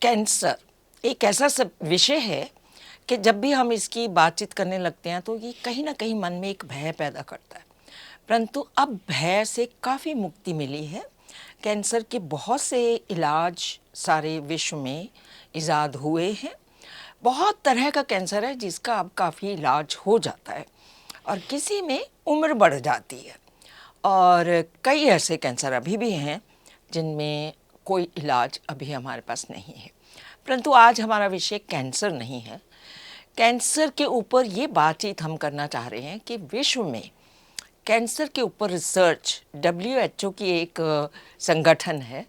Cancer एक ऐसा सब विषय है कि जब भी हम इसकी बातचीत करने लगते हैं तो ये कहीं ना कहीं मन में एक भय पैदा करता है, परंतु अब भय से काफ़ी मुक्ति मिली है। कैंसर के बहुत से इलाज सारे विश्व में इजाद हुए हैं। बहुत तरह का कैंसर है जिसका अब काफ़ी इलाज हो जाता है और किसी में उम्र बढ़ जाती है, और कई ऐसे कैंसर अभी भी हैं जिनमें कोई इलाज अभी हमारे पास नहीं है। परंतु आज हमारा विषय कैंसर नहीं है। कैंसर के ऊपर ये बातचीत हम करना चाह रहे हैं कि विश्व में कैंसर के ऊपर रिसर्च, WHO की एक संगठन है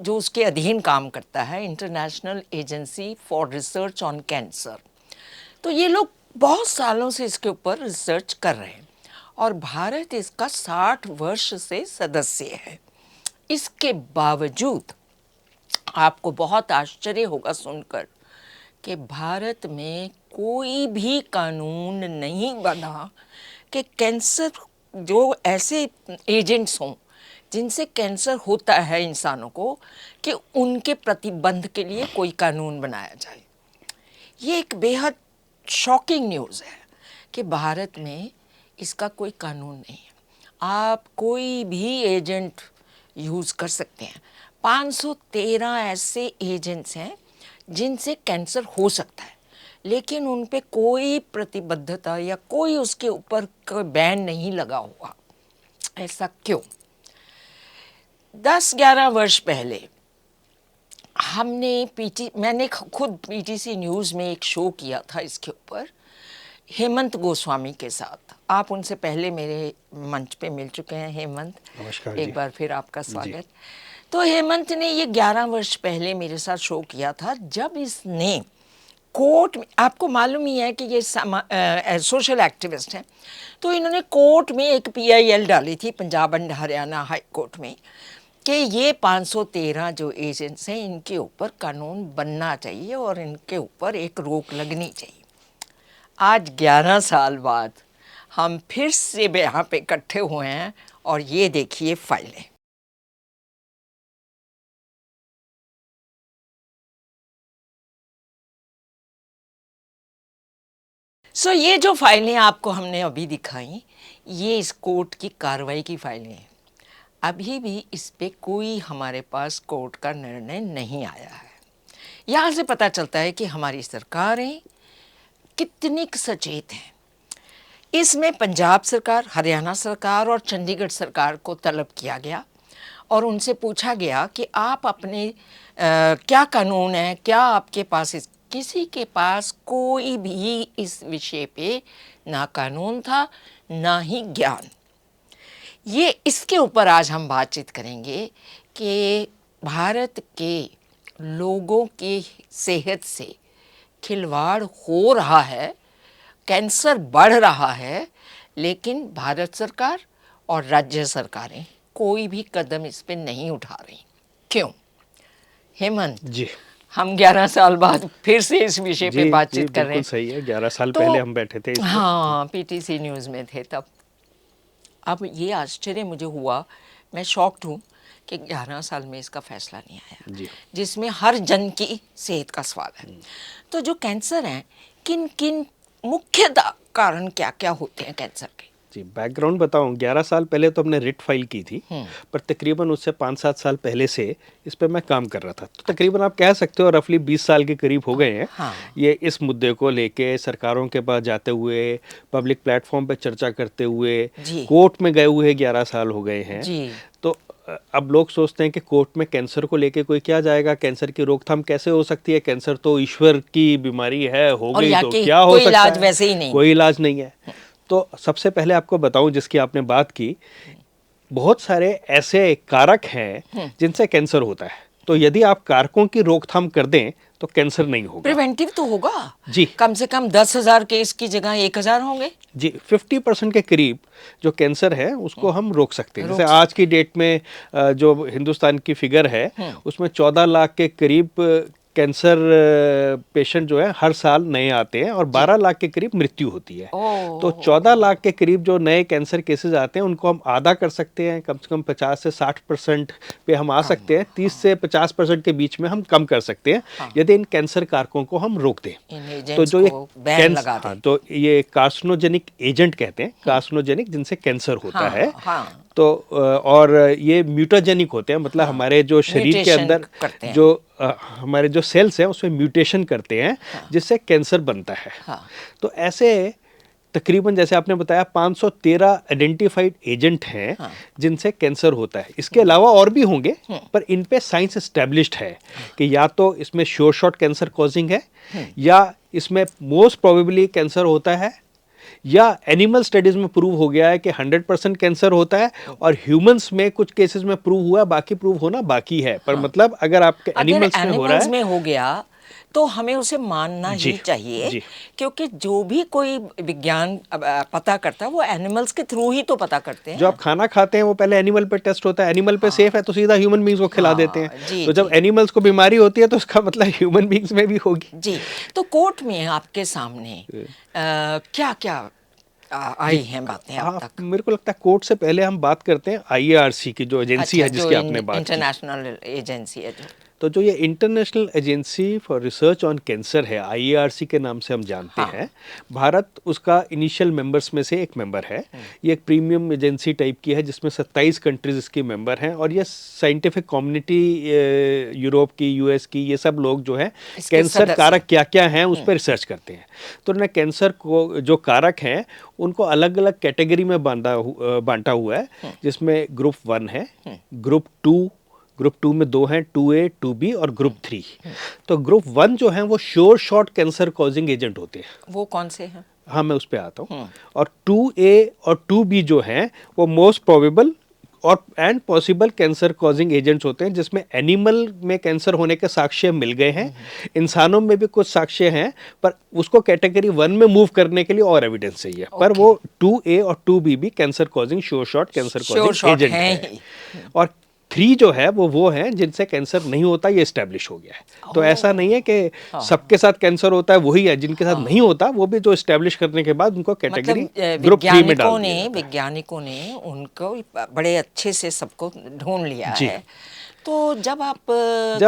जो उसके अधीन काम करता है, international agency for research on cancer. तो ये लोग बहुत सालों से इसके ऊपर रिसर्च कर रहे हैं और भारत इसका 60 वर्ष से सदस्य है। इसके बावजूद आपको बहुत आश्चर्य होगा सुनकर कि भारत में कोई भी कानून नहीं बना कि कैंसर जो ऐसे एजेंट्स हों जिनसे कैंसर होता है इंसानों को, कि उनके प्रतिबंध के लिए कोई कानून बनाया जाए। ये एक बेहद शॉकिंग न्यूज़ है कि भारत में इसका कोई कानून नहीं है। आप कोई भी एजेंट यूज़ कर सकते हैं। 513 ऐसे एजेंट्स हैं जिनसे कैंसर हो सकता है, लेकिन उन पे कोई प्रतिबद्धता या कोई उसके ऊपर कोई बैन नहीं लगा हुआ। ऐसा क्यों? 10-11 वर्ष पहले मैंने खुद PTC न्यूज़ में एक शो किया था इसके ऊपर, हेमंत गोस्वामी के साथ। आप उनसे पहले मेरे मंच पे मिल चुके हैं। हेमंत, नमस्कार एक बार फिर आपका स्वागत। तो हेमंत ने ये 11 वर्ष पहले मेरे साथ शो किया था, जब इसने कोर्ट में, आपको मालूम ही है कि ये सोशल एक्टिविस्ट हैं, तो इन्होंने कोर्ट में एक PIL डाली थी, Punjab and Haryana high court में, कि ये 513 जो एजेंट्स हैं इनके ऊपर कानून बनना चाहिए और इनके ऊपर एक रोक लगनी चाहिए। आज 11 साल बाद हम फिर से यहाँ पे इकट्ठे हुए हैं और ये देखिए फाइलें। ये जो फाइलें आपको हमने अभी दिखाई, ये इस कोर्ट की कार्रवाई की फाइलें हैं। अभी भी इस पे कोई हमारे पास कोर्ट का निर्णय नहीं आया है। यहाँ से पता चलता है कि हमारी सरकारें कितनी सचेत हैं। इसमें पंजाब सरकार, हरियाणा सरकार और चंडीगढ़ सरकार को तलब किया गया और उनसे पूछा गया कि आप अपने क्या कानून है, क्या आपके पास किसी के पास कोई भी इस विषय पे ना कानून था ना ही ज्ञान। ये इसके ऊपर आज हम बातचीत करेंगे कि भारत के लोगों की सेहत से खिलवाड़ हो रहा है, कैंसर बढ़ रहा है, लेकिन भारत सरकार और राज्य सरकारें कोई भी कदम इस पे नहीं उठा रही। क्यों? हेमंत जी, हम 11 साल बाद फिर से इस विषय पे बातचीत कर रहे हैं। सही है। 11 साल पहले हम बैठे थे इसमें। हाँ, PTC न्यूज़ में थे तब। अब ये आश्चर्य मुझे हुआ, मैं शॉक्ड हूँ कि 11 साल में इसका फैसला नहीं आया, जिसमें हर जन की सेहत का सवाल है। तो जो कैंसर हैं, किन किन मुख्यतः कारण क्या क्या होते हैं कैंसर के? जी, बैकग्राउंड बताऊं, 11 साल पहले तो हमने रिट फाइल की थी, पर तकरीबन उससे 5-7 साल पहले से इस पे मैं काम कर रहा था। तो तकरीबन आप कह सकते हो रफली 20 साल के करीब हो गए हैं। हाँ। ये इस मुद्दे को लेके सरकारों के पास जाते हुए, पब्लिक प्लेटफॉर्म पे चर्चा करते हुए, कोर्ट में गए हुए 11 साल हो गए हैं। जी। तो अब लोग सोचते हैं कि कोर्ट में कैंसर को लेके कोई क्या जाएगा, कैंसर की रोकथाम कैसे हो सकती है, कैंसर तो ईश्वर की बीमारी है, हो गई तो क्या हो सकता है, कोई इलाज वैसे ही नहीं, कोई इलाज नहीं है। तो सबसे पहले आपको बताऊं, जिसकी आपने बात की, बहुत सारे ऐसे कारक हैं जिनसे कैंसर होता है। तो यदि आप कारकों की रोकथाम कर दें तो कैंसर नहीं होगा। प्रिवेंटिव तो होगा जी, कम से कम 10,000 केस की जगह 1,000 होंगे। जी, 50% के करीब जो कैंसर है उसको हम रोक सकते हैं। जैसे आज की डेट में जो हिंदुस्तान की फिगर है उसमें 14 लाख के करीब कैंसर पेशेंट जो है हर साल नए आते हैं और 12 लाख के करीब मृत्यु होती है। तो 14 लाख के करीब जो नए कैंसर केसेस आते हैं उनको हम आधा कर सकते हैं, कम से कम 50 से 60% पे हम आ सकते हैं, 30 से 50% के बीच में हम कम कर सकते हैं यदि इन कैंसर कारकों को हम रोक दें। तो जो ये हाँ, तो ये कार्सिनोजेनिक एजेंट कहते हैं, कार्सिनोजेनिक जिनसे कैंसर होता है। तो और ये म्यूटाजेनिक होते हैं, मतलब हमारे जो शरीर के अंदर जो हमारे जो सेल्स हैं उसमें म्यूटेशन करते हैं जिससे कैंसर बनता है। तो ऐसे तकरीबन जैसे आपने बताया 513 आइडेंटिफाइड एजेंट हैं जिनसे कैंसर होता है। इसके अलावा और भी होंगे पर इन पे साइंस एस्टेब्लिश्ड है कि या तो इसमें श्योर शॉट कैंसर कॉजिंग है, या इसमें मोस्ट प्रोबेबली कैंसर होता है, या एनिमल स्टडीज में प्रूव हो गया है कि 100% कैंसर होता है, और ह्यूमंस में कुछ केसेस में प्रूव हुआ, बाकी प्रूव होना बाकी है। पर मतलब अगर आपके एनिमल्स में हो रहा है, में हो गया तो हमें उसे मानना ही चाहिए, क्योंकि जो भी कोई विज्ञान पता करता है वो एनिमल्स के थ्रू ही तो पता करते हैं। जो आप खाना खाते हैं वो पहले एनिमल पे टेस्ट होता है, एनिमल पे सेफ है तो सीधा ह्यूमन बींग्स को खिला देते हैं। तो जब एनिमल्स को बीमारी होती है तो उसका मतलब ह्यूमन बींग्स में भी होगी। जी, तो कोर्ट में आपके सामने क्या क्या आई हैं बातें अब तक? मेरे को लगता है कोर्ट से पहले हम बात करते हैं IARC की जो एजेंसी है जिसकी आपने बात की, इंटरनेशनल एजेंसी है तो जो ये international agency for research on cancer है, IARC के नाम से हम जानते हैं। भारत उसका इनिशियल मेंबर्स में से एक मेंबर है। ये एक प्रीमियम एजेंसी टाइप की है जिसमें 27 कंट्रीज इसकी मेंबर हैं, और ये साइंटिफिक कम्युनिटी यूरोप की, US की, ये सब लोग जो है कैंसर कारक क्या क्या हैं उस पर रिसर्च करते हैं। तो उन्होंने कैंसर को जो कारक हैं उनको अलग अलग कैटेगरी में बांटा हुआ है, जिसमें ग्रुप 1 है, ग्रुप 2 में 2 हैं, 2A, 2B और ग्रुप 3। तो ग्रुप 1 जो है वो sure shot cancer causing agent होते हैं। वो कौन से हैं? हाँ, मैं उस पे आता हूँ। और 2A और 2B जो हैं वो मोस्ट प्रोबेबल और and possible cancer causing agents होते हैं, जिसमें एनिमल में कैंसर होने के साक्ष्य मिल गए हैं, इंसानों में भी कुछ साक्ष्य हैं, पर उसको कैटेगरी 1 में मूव करने के लिए और एविडेंस चाहिए। पर वो 2A और 2B भी cancer causing sure shot cancer causing agent है। और 3 जो है वो है जिनसे कैंसर नहीं होता, ये एस्टेब्लिश हो गया है। तो ऐसा नहीं है कि सबके साथ कैंसर होता है वही है, जिनके साथ नहीं होता वो भी जो एस्टेब्लिश करने के बाद उनको कैटेगरी ग्रुप 3 में डाल दिया। वैज्ञानिकों ने उनको बड़े अच्छे से सबको ढूंढ लिया है। तो जब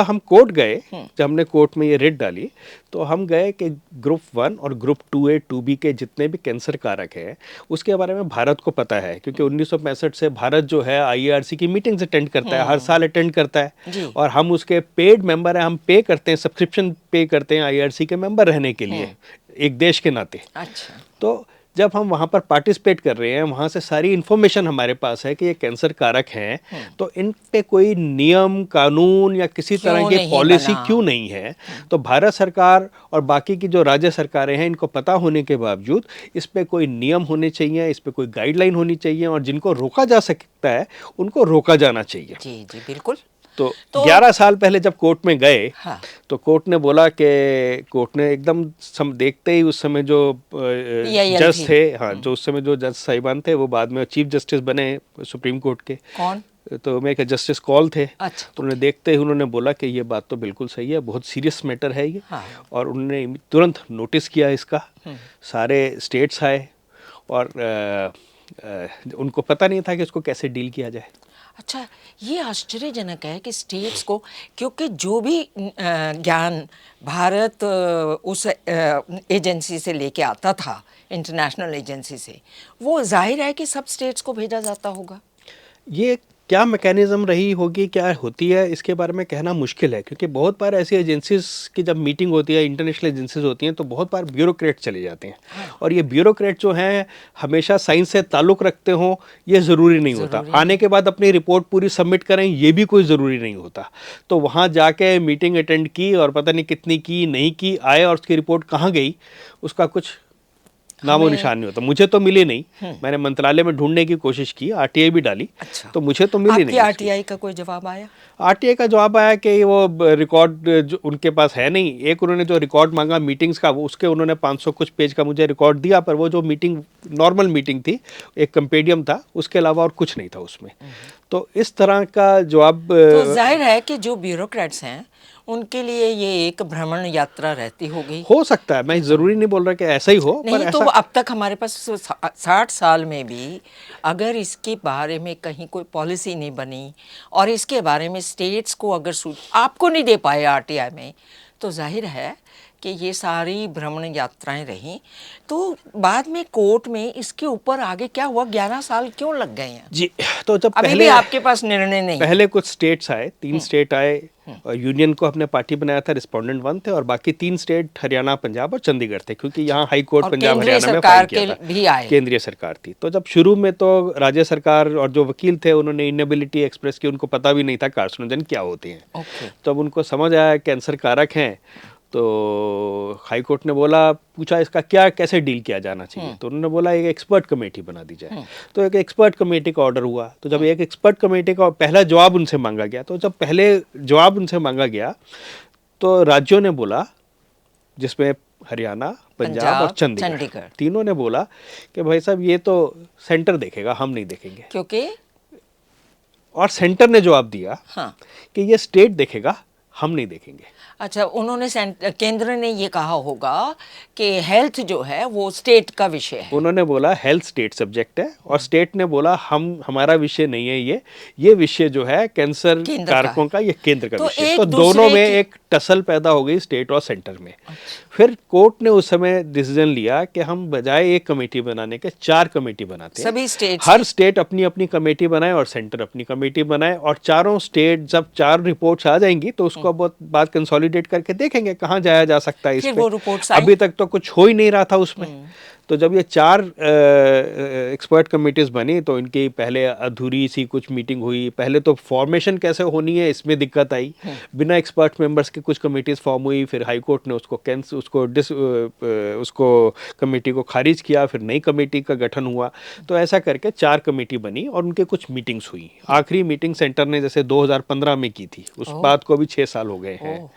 हम कोर्ट गए, जब हमने कोर्ट में ये रिट डाली, तो हम गए कि ग्रुप 1 और ग्रुप 2A 2B के जितने भी कैंसर कारक हैं उसके बारे में भारत को पता है, क्योंकि 1965 से भारत जो है IARC की मीटिंग्स अटेंड करता है, हर साल अटेंड करता है, और हम उसके पेड मेंबर हैं, हम पे करते हैं, सब्सक्रिप्शन पे करते हैं IARC के मेंबर रहने के लिए एक देश के नाते। अच्छा। तो जब हम वहाँ पर पार्टिसिपेट कर रहे हैं, वहाँ से सारी इन्फॉर्मेशन हमारे पास है कि ये कैंसर कारक हैं, तो इन पे कोई नियम कानून या किसी तरह की पॉलिसी क्यों नहीं है। तो भारत सरकार और बाकी की जो राज्य सरकारें हैं, इनको पता होने के बावजूद इस पे कोई नियम होने चाहिए, इस पे कोई गाइडलाइन होनी चाहिए, और जिनको रोका जा सकता है उनको रोका जाना चाहिए। जी जी बिल्कुल। तो 11 साल पहले जब कोर्ट में गए, तो कोर्ट ने बोला कि कोर्ट ने एकदम देखते ही उस समय जो जज थे, जो उस समय जो जज साहिबान थे वो बाद में चीफ जस्टिस बने सुप्रीम कोर्ट के। कौन? तो मैं क्या जस्टिस कॉल थे। अच्छा। तो उन्होंने देखते ही उन्होंने बोला कि ये बात तो बिल्कुल सही है, बहुत सीरियस मैटर है ये। और उन्होंने तुरंत नोटिस किया इसका, सारे स्टेट्स आए, और उनको पता नहीं था कि इसको कैसे डील किया जाए। अच्छा, ये आश्चर्यजनक है कि स्टेट्स को, क्योंकि जो भी ज्ञान भारत उस एजेंसी से लेके आता था, इंटरनेशनल एजेंसी से, वो जाहिर है कि सब स्टेट्स को भेजा जाता होगा। ये क्या मैकेनिज्म रही होगी, क्या होती है, इसके बारे में कहना मुश्किल है, क्योंकि बहुत बार ऐसी एजेंसीज की जब मीटिंग होती है, इंटरनेशनल एजेंसीज होती हैं, तो बहुत बार ब्यूरोक्रेट चले जाते हैं। और ये ब्यूरोक्रेट जो हैं हमेशा साइंस से ताल्लुक़ रखते हों ये ज़रूरी नहीं होता। आने के बाद अपनी रिपोर्ट पूरी सबमिट करें ये भी कोई ज़रूरी नहीं होता। तो वहाँ जाके मीटिंग अटेंड की और पता नहीं कितनी की, नहीं की, आए और उसकी रिपोर्ट कहाँ गई उसका कुछ नामो निशान नहीं होता। मुझे तो मिली नहीं, मैंने मंत्रालय में ढूंढने की कोशिश की, RTI भी डाली। अच्छा। तो मुझे तो मिली नहीं। RTI का कोई जवाब आया? RTI का जवाब आया कि वो रिकॉर्ड जो उनके पास है नहीं। एक उन्होंने जो रिकॉर्ड मांगा मीटिंग्स का, वो उसके उन्होंने 500 कुछ पेज का मुझे रिकॉर्ड दिया, पर वो जो मीटिंग नॉर्मल मीटिंग थी, एक कंपेडियम था, उसके अलावा और कुछ नहीं था उसमें। तो इस तरह का जवाब। तो जाहिर है कि जो ब्यूरोक्रेट्स हैं उनके लिए ये एक भ्रमण यात्रा रहती होगी। हो सकता है, मैं जरूरी नहीं बोल रहा कि ऐसा ही हो, पर नहीं तो ऐसा अब तक हमारे पास 60 साल में भी अगर इसके बारे में कहीं कोई पॉलिसी नहीं बनी और इसके बारे में स्टेट्स को अगर आपको नहीं दे पाए आरटीआई में, तो जाहिर है कि ये सारी भ्रमण यात्राएं रहीं। तो बाद में कोर्ट में इसके ऊपर आगे क्या हुआ, 11 साल क्यों लग गए हैं जी। तो जब अभी पहले भी आपके पास निर्णय नहीं? पहले कुछ स्टेट्स आए, 3 स्टेट आए, और यूनियन को अपने पार्टी बनाया था, रिस्पोंडेंट 1 थे, और बाकी 3 स्टेट हरियाणा, पंजाब और चंडीगढ़ थे, क्योंकि यहाँ हाई कोर्ट और पंजाब केंद्रीय हरियाणा में सरकार फाइल किया के था। भी आए। केंद्रीय सरकार थी। तो जब शुरू में तो राज्य सरकार और जो वकील थे उन्होंने इनेबिलिटी एक्सप्रेस की, उनको पता भी नहीं था कार्सिनोजन क्या होते हैं। ओके। तब उनको समझ आया कैंसर कारक हैं, तो हाई कोर्ट ने बोला, पूछा इसका क्या कैसे डील किया जाना चाहिए, तो उन्होंने बोला एक एक्सपर्ट कमेटी बना दी जाए। तो एक एक्सपर्ट कमेटी का ऑर्डर हुआ। तो जब एक एक्सपर्ट कमेटी का पहला जवाब उनसे मांगा गया, तो जब पहले जवाब उनसे मांगा गया तो राज्यों ने बोला, जिसमें हरियाणा, पंजाब और चंडीगढ़, तीनों ने बोला कि भाई साहब ये तो सेंटर देखेगा, हम नहीं देखेंगे। क्योंकि और सेंटर ने जवाब दिया हाँ कि ये स्टेट देखेगा, हम नहीं देखेंगे। अच्छा, उन्होंने केंद्र ने ये कहा होगा कि हेल्थ जो है वो स्टेट का विषय है। उन्होंने बोला हेल्थ स्टेट सब्जेक्ट है, और स्टेट ने बोला हमारा विषय नहीं है ये विषय जो है कैंसर कारकों का, ये केंद्र का विषय है। तो दोनों में एक टसल पैदा हो गई स्टेट और सेंटर में। फिर कोर्ट ने उस समय डिसीजन लिया कि हम बजाय एक कमेटी बनाने के 4 कमेटी बनाते हैं। सभी स्टेट, हर स्टेट अपनी अपनी कमेटी बनाए और सेंटर अपनी कमेटी बनाए, और चारों स्टेट जब 4 रिपोर्ट्स आ जाएंगी तो उसको बहुत बात कंसोलिडेट करके देखेंगे कहाँ जाया जा सकता है। इस पे अभी तक तो कुछ हो ही नहीं रहा था उसमें। तो जब ये 4 एक्सपर्ट कमेटीज बनी, तो इनकी पहले अधूरी सी कुछ मीटिंग हुई। पहले तो फॉर्मेशन कैसे होनी है इसमें दिक्कत आई, बिना एक्सपर्ट मेंबर्स के कुछ कमेटीज फॉर्म हुई। फिर हाई कोर्ट ने उसको कमेटी को खारिज किया, फिर नई कमेटी का गठन हुआ। तो ऐसा करके 4 कमेटी बनी और उनके कुछ मीटिंग्स हुई। आखिरी मीटिंग सेंटर ने जैसे 2015 में की थी, उस बात को अभी 6 साल हो गए हैं।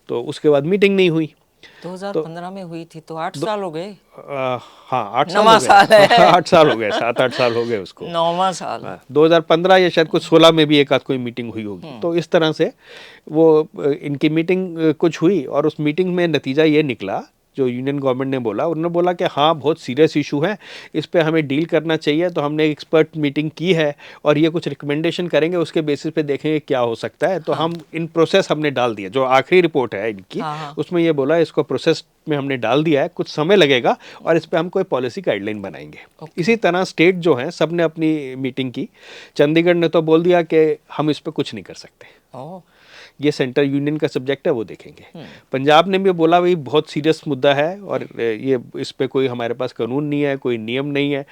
तो उसके बाद मीटिंग नहीं हुई। 2015 में हुई थी, तो 8 साल हो गए। हाँ, 8 साल हो गए। 8 साल हो गए, 7-8 साल हो गए उसको। 9वां साल। 2015 या शायद कुछ 16 में भी एक आध कोई मीटिंग हुई होगी। तो इस तरह से वो इनकी मीटिंग कुछ हुई, और उस मीटिंग में नतीजा ये निकला, जो यूनियन गवर्नमेंट ने बोला, उन्होंने बोला कि हाँ बहुत सीरियस इशू है, इस पे हमें डील करना चाहिए। तो हमने एक्सपर्ट मीटिंग की है और ये कुछ रिकमेंडेशन करेंगे, उसके बेसिस पे देखेंगे क्या हो सकता है। तो हम इन प्रोसेस हमने डाल दिया, जो आखिरी रिपोर्ट है इनकी, उसमें ये बोला इसको प्रोसेस में हमने डाल दिया है, कुछ समय लगेगा और इस पे हम कोई पॉलिसी गाइडलाइन बनाएंगे। इसी तरह स्टेट जो है सब ने अपनी मीटिंग की। चंडीगढ़ ने तो बोल दिया कि हम इस पे कुछ नहीं कर सकते, ये सेंटर यूनियन का सब्जेक्ट है, वो देखेंगे। पंजाब ने भी बोला भाई बहुत सीरियस मुद्दा है और ये इस पे कोई हमारे पास कानून नहीं है, कोई नियम नहीं है,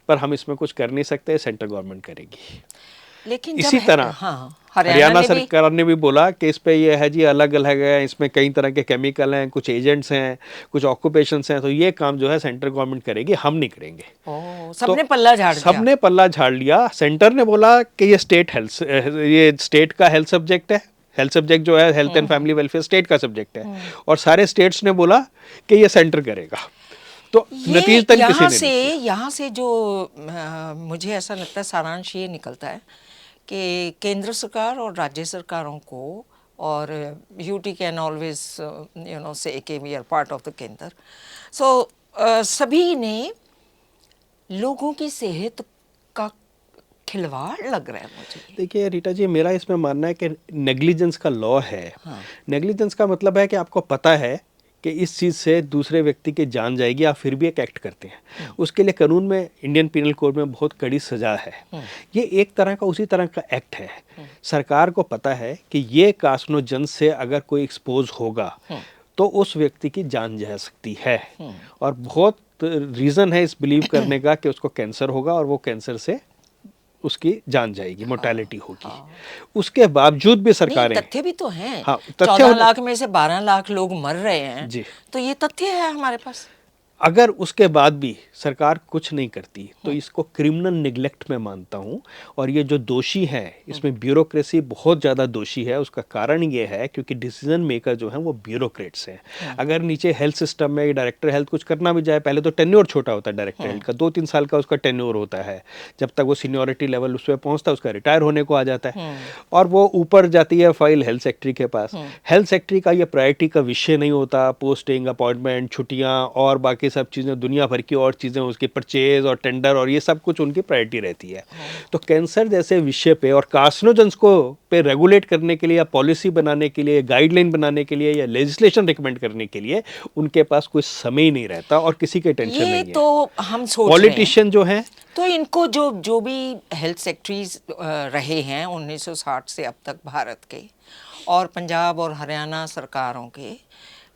पर हम इसमें कुछ कर नहीं सकते, सेंट्रल गवर्नमेंट करेगी। लेकिन इसी तरह हरियाणा सरकार ने भी बोला कि इस पे ये है जी, अलग अलग है, इसमें कई तरह के केमिकल हैं, कुछ एजेंट्स हैं, कुछ ऑक्यूपेशंस हैं, तो ये काम जो है सेंट्रल गवर्नमेंट करेगी, हम नहीं करेंगे। सबने पल्ला झाड़ दिया। सबने पल्ला झाड़ लिया। सेंटर ने बोला कि ये स्टेट का हेल्थ सब्जेक्ट है, हेल्थ सब्जेक्ट जो है health and family welfare state का सब्जेक्ट है, और सारे स्टेट्स ने बोला कि ये सेंटर करेगा। तो नतीजतन किसी ने यहाँ से जो मुझे ऐसा लगता है सारांश ये निकलता है कि केंद्र सरकार और राज्य सरकारों को, और यूटी कैन ऑलवेज से कि we are part of the kendra, so सभी ने लोगों की सेहत का खिलवाड़ लग रहा है मुझे। देखिए रीटा जी, मेरा इसमें मानना है कि नेग्लिजेंस का लॉ है। नेग्लिजेंस का मतलब है कि आपको पता है कि इस चीज़ से दूसरे व्यक्ति की जान जाएगी, आप फिर भी एक एक्ट करते हैं। उसके लिए कानून में, इंडियन पिनल कोड में बहुत कड़ी सज़ा है। ये एक तरह का उसी तरह का एक्ट है। सरकार को पता है कि ये कार्सिनोजन से अगर कोई एक्सपोज होगा तो उस व्यक्ति की जान जा सकती है, और बहुत रीज़न है इस बिलीव करने का कि उसको कैंसर होगा और वो कैंसर से उसकी जान जाएगी, मोर्टेलिटी होगी। उसके बावजूद भी सरकारें, तथ्य भी तो हैं। हाँ, 14 लाख में से 12 लाख लोग मर रहे हैं जी। तो ये तथ्य है हमारे पास। अगर उसके बाद भी सरकार कुछ नहीं करती तो इसको क्रिमिनल निगलेक्ट में मानता हूँ। और ये जो दोषी है इसमें ब्यूरोक्रेसी बहुत ज़्यादा दोषी है। उसका कारण ये है क्योंकि डिसीजन मेकर जो हैं वो ब्यूरोक्रेट्स हैं। अगर नीचे हेल्थ सिस्टम में डायरेक्टर हेल्थ कुछ करना भी जाए, पहले तो टेन्योर छोटा होता है डायरेक्टर हेल्थ का, 2-3 साल का उसका टेन्योर होता है। जब तक वो सीनियोरिटी लेवल उस पर पहुँचता है उसका रिटायर होने को आ जाता है और वो ऊपर जाती है फाइल हेल्थ सेक्रेटरी के पास। हेल्थ सेक्रेटरी का ये प्रायोरिटी का विषय नहीं होता। पोस्टिंग, अपॉइंटमेंट, छुट्टियाँ और बाकी सब चीज़ें, दुनिया भर की और चीज़ें, उसकी परचेज और टेंडर और ये सब कुछ उनकी प्रायोरिटी रहती है। तो कैंसर जैसे विषय पे और कार्सिनोजेंस को पे रेगुलेट करने के लिए या पॉलिसी बनाने के लिए, गाइडलाइन बनाने के लिए या लेजिस्लेशन रिकमेंड करने के लिए उनके पास कोई समय ही नहीं रहता और किसी के टेंशन नहीं है। ये तो हम सोच रहे हैं पॉलिटिशियन जो हैं तो इनको जो भी हेल्थ सेक्रेटरीज रहे हैं 1960 से अब तक भारत के, और पंजाब और हरियाणा सरकारों के,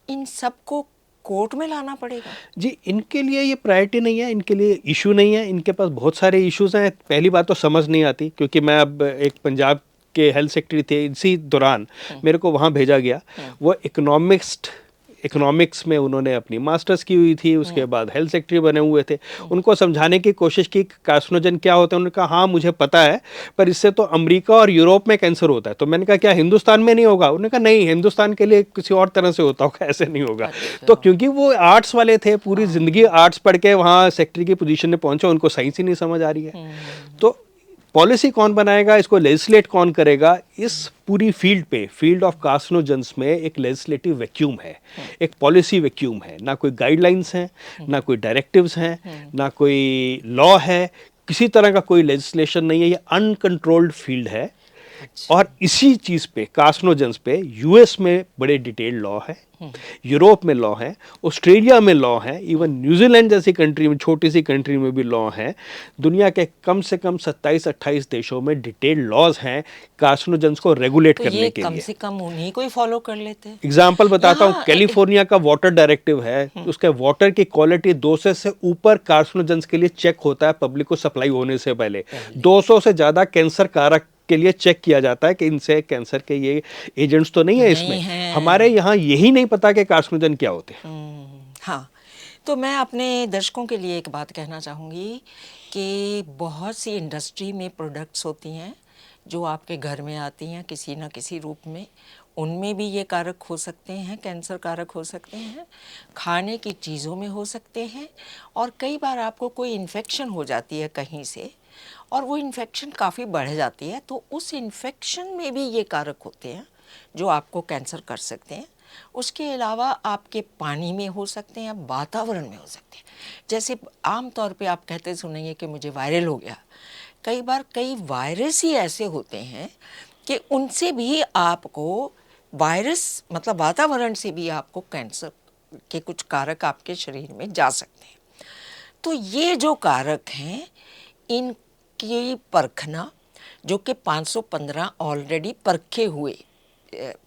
इन सबको कोर्ट में लाना पड़ेगा जी। इनके लिए ये प्रायोरिटी नहीं है, इनके लिए इशू नहीं है। इनके पास बहुत सारे इश्यूज हैं। पहली बात तो समझ नहीं आती, क्योंकि मैं अब एक पंजाब के हेल्थ सेक्रेटरी थे, इसी दौरान मेरे को वहाँ भेजा गया। वो इकोनॉमिक्स में उन्होंने अपनी मास्टर्स की हुई थी, उसके बाद हेल्थ सेक्रेटरी बने हुए थे। उनको समझाने की कोशिश की कार्सिनोजन क्या होता है। उन्होंने कहा हाँ मुझे पता है, पर इससे तो अमेरिका और यूरोप में कैंसर होता है। तो मैंने कहा क्या हिंदुस्तान में नहीं होगा? उन्होंने कहा नहीं, हिंदुस्तान के लिए किसी और तरह से होता होगा, ऐसे नहीं होगा। तो क्योंकि वो आर्ट्स वाले थे, पूरी जिंदगी आर्ट्स पढ़ के वहाँ सेक्रेटरी की पोजीशन में पहुंचे, उनको साइंस ही नहीं समझ आ रही है। तो पॉलिसी कौन बनाएगा, इसको लेजिस्लेट कौन करेगा? इस पूरी फील्ड ऑफ कार्सिनोजेंस में एक लेजिस्लेटिव वैक्यूम है, एक पॉलिसी वैक्यूम है। ना कोई गाइडलाइंस हैं, ना कोई डायरेक्टिव्स हैं, ना कोई लॉ है, किसी तरह का कोई लेजिस्लेशन नहीं है। ये अनकंट्रोल्ड फील्ड है। और इसी चीज़ पे, कार्सिनोजेंस पे, यूएस में बड़े डिटेल्ड लॉ है, यूरोप में लॉ है, ऑस्ट्रेलिया में लॉ है, इवन न्यूजीलैंड जैसी कंट्री में, छोटी सी कंट्री में भी लॉ है। दुनिया के कम से कम 27-28 देशों में डिटेल्ड लॉज हैं कार्सिनोजेंस को रेगुलेट तो करने ये के कम लिए। से कम उन्हीं को ही फॉलो कर लेते हैं। एग्जाम्पल बताता हूँ, यहाँ कैलिफोर्निया का वाटर डायरेक्टिव है, उसके वाटर की क्वालिटी 200 से ऊपर कार्सिनोजेंस के लिए चेक होता है पब्लिक को सप्लाई होने से पहले। 200 से ज़्यादा कैंसर कारक के लिए चेक किया जाता है कि इनसे कैंसर के ये एजेंट्स तो नहीं है इसमें। हमारे यहाँ यही नहीं पता कि कार्सिनोजन क्या होते हैं। हाँ, तो मैं अपने दर्शकों के लिए एक बात कहना चाहूँगी कि बहुत सी इंडस्ट्री में प्रोडक्ट्स होती हैं जो आपके घर में आती हैं किसी न किसी रूप में। उनमें भी ये कारक हो सकते हैं, कैंसर कारक हो सकते हैं, खाने की चीज़ों में हो सकते हैं, और कई बार आपको कोई इन्फेक्शन हो जाती है कहीं से और वो इन्फेक्शन काफ़ी बढ़ जाती है, तो उस इन्फेक्शन में भी ये कारक होते हैं जो आपको कैंसर कर सकते हैं। उसके अलावा आपके पानी में हो सकते हैं, वातावरण में हो सकते हैं। जैसे आम तौर पे आप कहते सुनेंगे कि मुझे वायरल हो गया। कई बार कई वायरस ही ऐसे होते हैं कि उनसे भी आपको, वायरस मतलब वातावरण से भी आपको कैंसर के कुछ कारक आपके शरीर में जा सकते हैं। तो ये जो कारक हैं इनकी परखना, जो कि 515 ऑलरेडी परखे हुए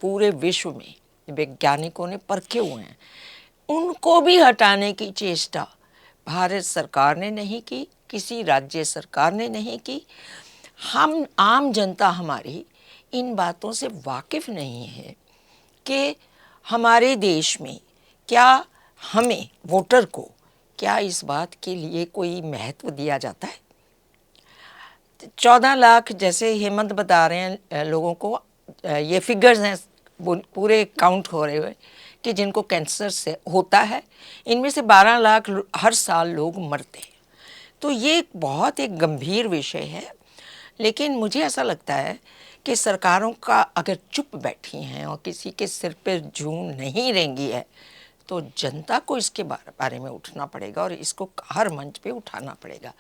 पूरे विश्व में वैज्ञानिकों ने परखे हुए हैं, उनको भी हटाने की चेष्टा भारत सरकार ने नहीं की, किसी राज्य सरकार ने नहीं की। हम आम जनता हमारी इन बातों से वाकिफ़ नहीं है कि हमारे देश में क्या, हमें वोटर को क्या इस बात के लिए कोई महत्व दिया जाता है? 14 लाख जैसे हेमंत बता रहे हैं लोगों को, ये फिगर्स हैं पूरे काउंट हो रहे हुए कि जिनको कैंसर से होता है, इनमें से 12 लाख हर साल लोग मरते हैं। तो ये बहुत एक गंभीर विषय है। लेकिन मुझे ऐसा लगता है कि सरकारों का अगर चुप बैठी हैं और किसी के सिर पे जूं नहीं रेंगी है, तो जनता को इसके बारे में उठना पड़ेगा और इसको हर मंच पे उठाना पड़ेगा।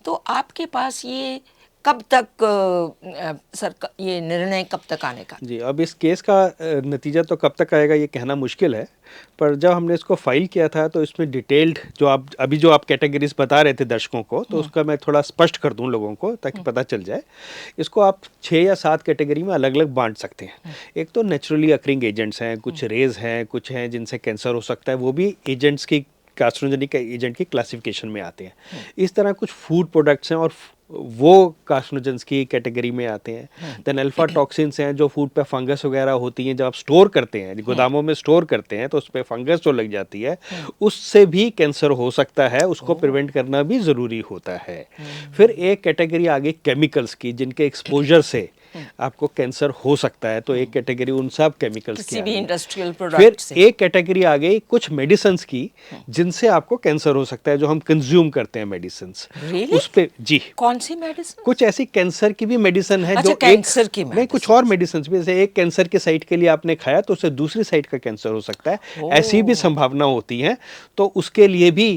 तो आपके पास ये कब तक सरकार, ये निर्णय कब तक आने का? जी, अब इस केस का नतीजा तो कब तक आएगा ये कहना मुश्किल है। पर जब हमने इसको फाइल किया था तो इसमें डिटेल्ड जो आप कैटेगरीज बता रहे थे दर्शकों को, तो उसका मैं थोड़ा स्पष्ट कर दूं लोगों को ताकि पता चल जाए। इसको आप 6 या 7 कैटेगरी में अलग अलग बांट सकते हैं। एक तो नेचुरली अकरिंग एजेंट्स हैं, कुछ रेज हैं, कुछ हैं जिनसे कैंसर हो सकता है, वो भी एजेंट्स की कार्सिनोजेनिक एजेंट की क्लासिफिकेशन में आते हैं। इस तरह कुछ फूड प्रोडक्ट्स हैं और वो कार्सिनोजेंस की कैटेगरी में आते हैं। देन अल्फा टॉक्सिन्स हैं जो फूड पे फंगस वगैरह होती हैं, जब आप स्टोर करते हैं, गोदामों में स्टोर करते हैं तो उस पे फंगस जो लग जाती है उससे भी कैंसर हो सकता है, उसको प्रिवेंट करना भी ज़रूरी होता है। फिर एक कैटेगरी आ गई केमिकल्स की, जिनके एक्सपोजर से आपको कैंसर हो सकता है, तो एक कैटेगरी उन सब केमिकल्स की किसी आ भी गई। इंडस्ट्रियल फिर प्रोडक्ट से। एक कैटेगरी आ गई कुछ मेडिसिन्स की, जिनसे आपको कैंसर हो सकता है, जो हम कंज्यूम करते हैं मेडिसिन्स। Really? उस पे जी कौन सी मेडिसिन? कुछ ऐसी कैंसर की भी मेडिसिन है अच्छा, जो कैंसर की नहीं, कुछ medicines। और मेडिसिन भी, जैसे एक कैंसर के साइट के लिए आपने खाया तो उससे दूसरी साइट का कैंसर हो सकता है, ऐसी भी संभावना होती है। तो उसके लिए भी